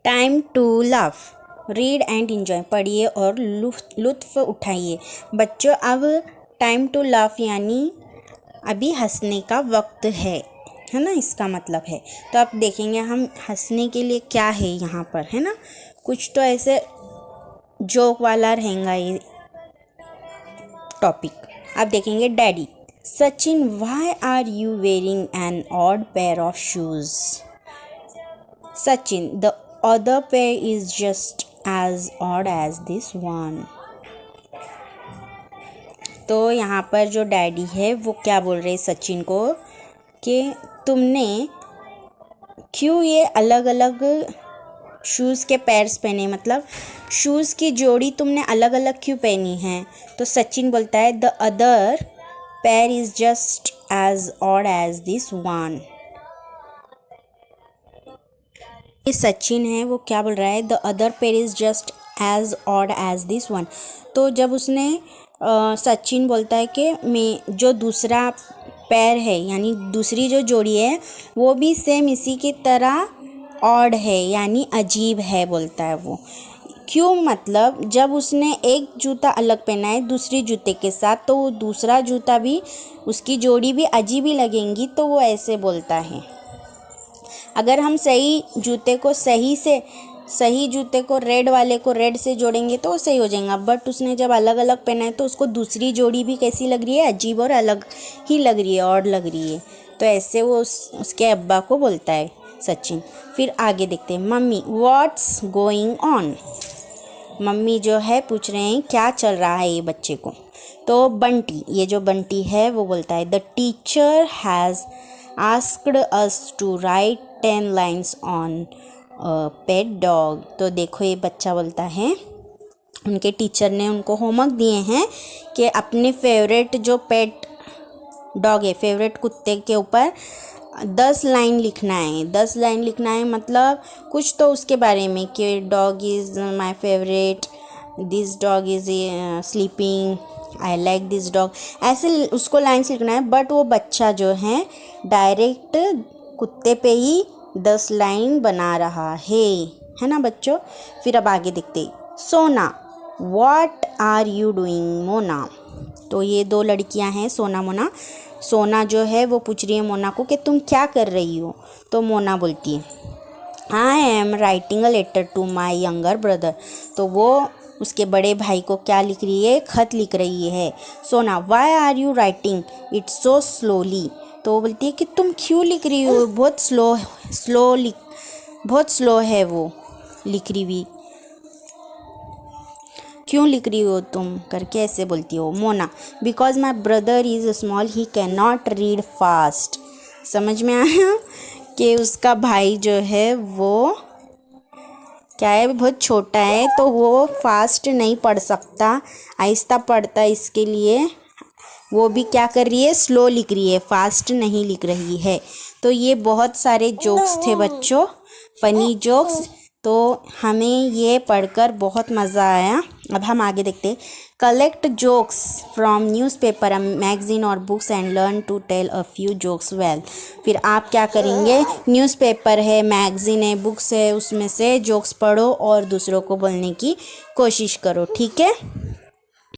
Time to laugh, read and enjoy, पढ़िए और लुत्फ़ उठाइए। बच्चों अब टाइम टू लाफ यानी अभी हंसने का वक्त है ना, इसका मतलब है। तो आप देखेंगे हम हंसने के लिए क्या है यहाँ पर, है ना, कुछ तो ऐसे जोक वाला रहेगा ये टॉपिक। आप देखेंगे daddy, Sachin why are you wearing an odd pair of shoes. Sachin, the other pair is just as odd as this one. तो यहाँ पर जो डैडी है वो क्या बोल रहे सचिन को कि तुमने क्यों ये अलग अलग शूज़ के पैर्स पहने, मतलब शूज़ की जोड़ी तुमने अलग अलग क्यों पहनी है। तो सचिन बोलता है the other pair is just as odd as this one. ये सचिन है वो क्या बोल रहा है, the other pair is just as odd as this one. तो जब उसने सचिन बोलता है कि मैं जो दूसरा पैर है यानी दूसरी जो जोड़ी है वो भी सेम इसी की तरह ऑड है यानी अजीब है, बोलता है वो। क्यों, मतलब जब उसने एक जूता अलग पहना है दूसरी जूते के साथ तो वो दूसरा जूता भी उसकी जोड़ी भी अजीब ही लगेंगी, तो वो ऐसे बोलता है। अगर हम सही जूते को रेड वाले को रेड से जोड़ेंगे तो सही हो जाएगा, बट उसने जब अलग अलग पहना है तो उसको दूसरी जोड़ी भी कैसी लग रही है, अजीब और अलग ही लग रही है, ऑड लग रही है। तो ऐसे वो उसके अब्बा को बोलता है सचिन। फिर आगे देखते हैं, mummy what's going on. Mummy जो है पूछ रहे हैं क्या चल रहा है ये बच्चे को। तो बंटी, ये जो बंटी है वो बोलता है the teacher has asked us to write 10 lines on pet dog. तो देखो ये बच्चा बोलता है उनके टीचर ने उनको होमवर्क दिए हैं कि अपने फेवरेट जो पेट डॉग है, फेवरेट कुत्ते के ऊपर 10 लाइन लिखना है। 10 लाइन लिखना है मतलब कुछ तो उसके बारे में कि dog is my favourite, this dog is sleeping, I like this dog, ऐसे उसको लाइन्स लिखना है। बट वो बच्चा जो है डायरेक्ट कुत्ते पे ही 10 लाइन बना रहा है ना बच्चों। फिर अब आगे देखते, Sona what are you doing Mona. तो ये दो लड़कियां हैं सोना मोना। सोना जो है वो पूछ रही है मोना को कि तुम क्या कर रही हो। तो मोना बोलती है I am writing a letter to my younger brother. तो वो उसके बड़े भाई को क्या लिख रही है, खत लिख रही है। Sona why are you writing it so slowly. तो वो बोलती है कि तुम क्यों लिख रही हो, बहुत स्लो है वो लिख रही हुई, क्यों लिख रही हो तुम करके ऐसे बोलती हो। Mona because my brother is small he can not read fast. समझ में आया कि उसका भाई जो है वो क्या है, बहुत छोटा है तो वो फास्ट नहीं पढ़ सकता, आहिस्ता पढ़ता है, इसके लिए वो भी क्या कर रही है, स्लो लिख रही है, फास्ट नहीं लिख रही है। तो ये बहुत सारे जोक्स थे बच्चों, फ़नी जोक्स। तो हमें ये पढ़कर बहुत मज़ा आया। अब हम आगे देखते हैं, collect jokes from newspaper, magazine और books and learn to tell a few jokes well. फिर आप क्या करेंगे, न्यूज़पेपर है, मैगज़ीन है, बुक्स है, उसमें से जोक्स पढ़ो और दूसरों को बोलने की कोशिश करो, ठीक है।